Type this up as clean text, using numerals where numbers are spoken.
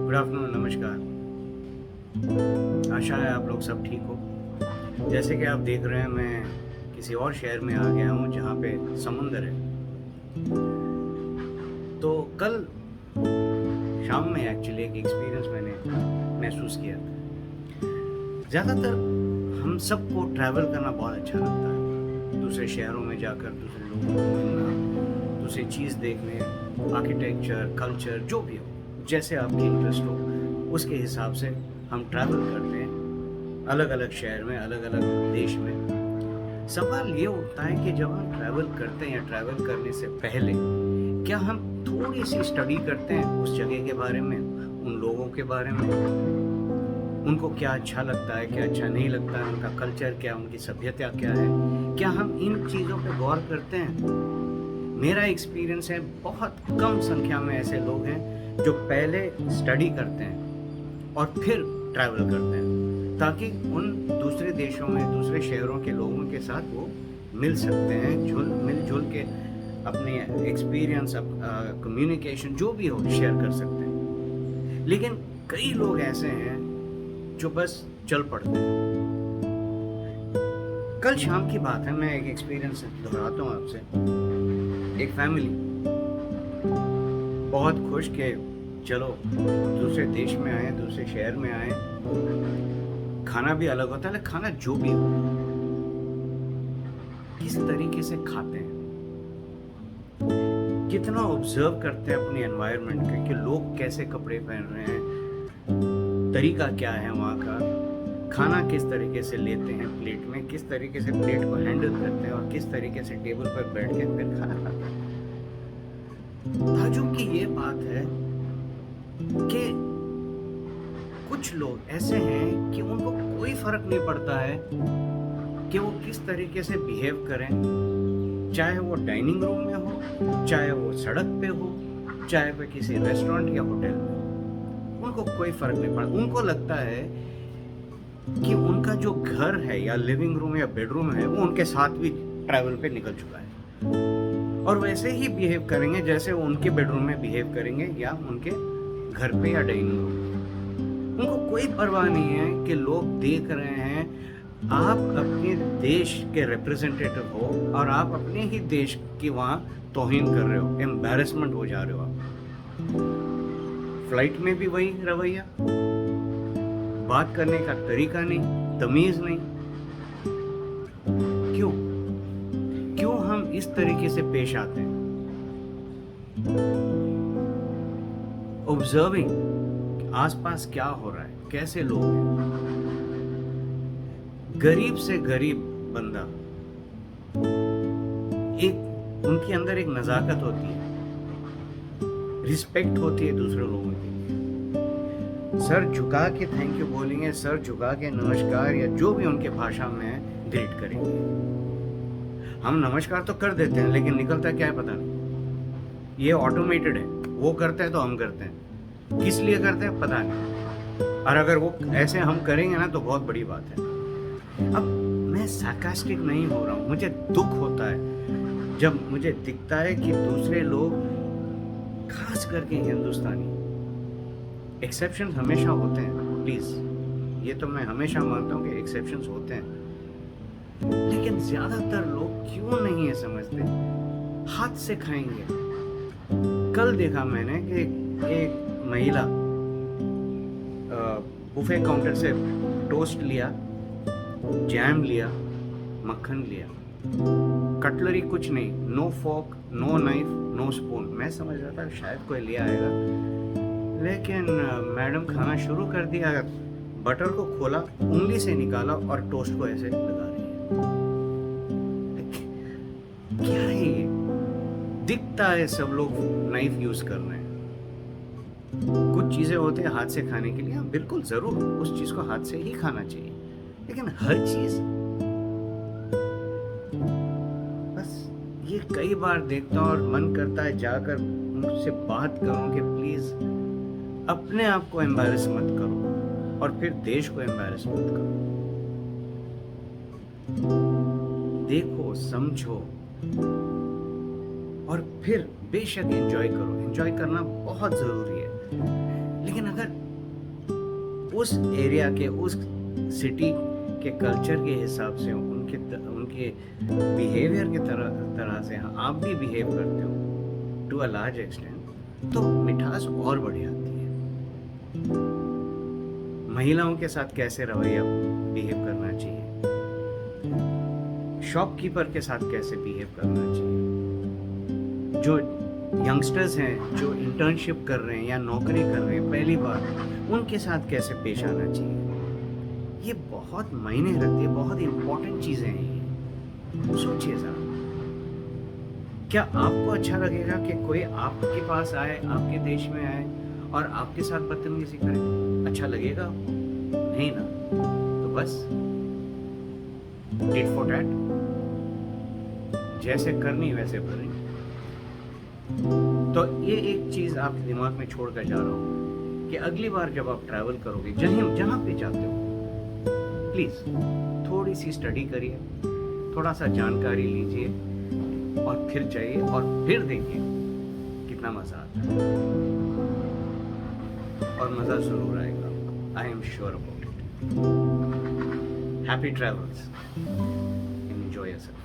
Good afternoon, नमस्कार। आशा है आप लोग सब ठीक हो। जैसे कि आप देख रहे हैं, मैं किसी और शहर में आ गया हूँ जहाँ पे समुंदर है। तो कल शाम में एक्चुअली एक एक्सपीरियंस मैंने महसूस किया। ज़्यादातर हम सबको ट्रैवल करना बहुत अच्छा लगता है, दूसरे शहरों में जाकर दूसरे लोगों को मिलना, दूसरी चीज़ देखने, आर्किटेक्चर, कल्चर, जो भी हो, जैसे आपकी इंटरेस्ट हो उसके हिसाब से हम ट्रैवल करते हैं अलग अलग शहर में, अलग अलग देश में। सवाल ये उठता है कि जब हम ट्रैवल करते हैं या ट्रैवल करने से पहले क्या हम थोड़ी सी स्टडी करते हैं उस जगह के बारे में, उन लोगों के बारे में, उनको क्या अच्छा लगता है, क्या अच्छा नहीं लगता है, उनका कल्चर क्या, उनकी सभ्यता क्या है, क्या हम इन चीज़ों पे गौर करते हैं? मेरा एक्सपीरियंस है, बहुत कम संख्या में ऐसे लोग हैं जो पहले स्टडी करते हैं और फिर ट्रैवल करते हैं, ताकि उन दूसरे देशों में, दूसरे शहरों के लोगों के साथ वो मिल सकते हैं, मिलजुल के अपने एक्सपीरियंस, कम्युनिकेशन जो भी हो शेयर कर सकते हैं। लेकिन कई लोग ऐसे हैं जो बस चल पड़ते हैं। कल शाम की बात है, मैं एक एक्सपीरियंस दोहराता हूँ आपसे। एक फैमिली बहुत खुश के चलो दूसरे देश में आए, दूसरे शहर में आए, खाना भी अलग होता है, लेकिन खाना जो भी हो, किस तरीके से खाते हैं, कितना ऑब्जर्व करते हैं अपनी एनवायरनमेंट के, कि लोग कैसे कपड़े पहन रहे हैं, तरीका क्या है वहाँ का, खाना किस तरीके से लेते हैं प्लेट में, किस तरीके से प्लेट को हैंडल करते हैं और किस तरीके से टेबल पर बैठ के फिर खाना खाते हैं। ताज्जुब की ये बात है कि कुछ लोग ऐसे हैं कि उनको कोई फर्क नहीं पड़ता है कि वो किस तरीके से बिहेव करें, चाहे वो डाइनिंग रूम में हो, चाहे वो सड़क पे हो, चाहे वो किसी रेस्टोरेंट या होटल में, उनको कोई फर्क नहीं पड़ता। उनको लगता है कि उनका जो घर है या लिविंग रूम या बेडरूम है वो उनके साथ भी ट्रैवल पे निकल चुका है, और वैसे ही बिहेव करेंगे जैसे वो उनके बेडरूम में बिहेव करेंगे या उनके घर पे या डाइनिंग रूम में। उनको कोई परवाह नहीं है कि लोग देख रहे हैं, आप अपने देश के रिप्रेजेंटेटिव हो और आप अपने ही देश की वहाँ तौहीन कर रहे हो, एम्बैरेसमेंट हो जा रहे हो आप। फ्लाइट में भी वही रवैया, बात करने का तरीका नहीं, तमीज नहीं। क्यों क्यों हम इस तरीके से पेश आते हैं? ऑब्जर्विंग आसपास क्या हो रहा है, कैसे लोग हैं। गरीब से गरीब बंदा, एक उनके अंदर एक नजाकत होती है, रिस्पेक्ट होती है दूसरे लोगों की। सर झुका के थैंक यू बोलेंगे, सर झुका के नमस्कार या जो भी उनके भाषा में ग्रीट करेंगे। हम नमस्कार तो कर देते हैं, लेकिन निकलता क्या है पता नहीं। ये ऑटोमेटेड है, वो करते हैं तो हम करते हैं, किस लिए करते हैं पता नहीं। और अगर वो ऐसे हम करेंगे ना तो बहुत बड़ी बात है। अब मैं सार्कास्टिक नहीं हो रहा हूँ, मुझे दुख होता है जब मुझे दिखता है कि दूसरे लोग, खास करके हिंदुस्तानी, एक्सेप्शंस हमेशा होते हैं, प्लीज़, ये तो मैं हमेशा मानता हूँ कि एक्सेप्शंस होते हैं, लेकिन ज़्यादातर लोग क्यों नहीं है समझते, हाथ से खाएंगे। कल देखा मैंने कि एक महिला बुफे काउंटर से टोस्ट लिया, जैम लिया, मक्खन लिया, कटलरी कुछ नहीं, no fork, no knife, no spoon. मैं समझ रहा था शायद कोई ले आएगा, लेकिन मैडम खाना शुरू कर दिया, बटर को खोला, उंगली से निकाला और टोस्ट को ऐसे लगा रही है। क्या है ये? दिखता है सब लोग नाइफ यूज कर रहे हैं, कुछ चीजें होते हैं हाथ से खाने के लिए, हाँ बिल्कुल जरूर उस चीज को हाथ से ही खाना चाहिए, लेकिन हर चीज, बस ये कई बार देखता हूँ और मन करता है जाकर मुझसे बात करूं कि प्लीज अपने आप को एम्बैरेस मत करो और फिर देश को एम्बैरेस मत करो। देखो, समझो और फिर बेशक एंजॉय करो। एंजॉय करना बहुत जरूरी है, लेकिन अगर उस एरिया के, उस सिटी के कल्चर के हिसाब से, उनके बिहेवियर के तरह से आप भी बिहेव करते हो टू अ लार्ज एक्सटेंट, तो मिठास और बढ़ जाती है। महिलाओं के साथ कैसे रवैया बिहेव करना चाहिए, शॉपकीपर के साथ कैसे बिहेव करना चाहिए, जो यंगस्टर्स हैं जो इंटर्नशिप कर रहे हैं या नौकरी कर रहे हैं पहली बार, उनके साथ कैसे पेश आना चाहिए, ये बहुत मायने रखती है, बहुत इम्पोर्टेंट चीज़ें हैं ये। सोचिए ज़रा, क्या आपको अच्छा लगेगा कि कोई आपके पास आए, आपके देश में आए और आपके साथ बदतमीजी करे? अच्छा लगेगा आपको? नहीं ना। तो बस टिट फॉर टैट, जैसे करनी वैसे भरनी। तो ये एक चीज़ आपके दिमाग में छोड़ कर जा रहा हूँ कि अगली बार जब आप ट्रैवल करोगे, जहाँ पे जाते हो, प्लीज़ थोड़ी सी स्टडी करिए, थोड़ा सा जानकारी लीजिए और फिर जाइए और फिर देखिए कितना मज़ा आता है। और मज़ा ज़रूर आएगा, I am sure about it. Happy travels, enjoy yourself.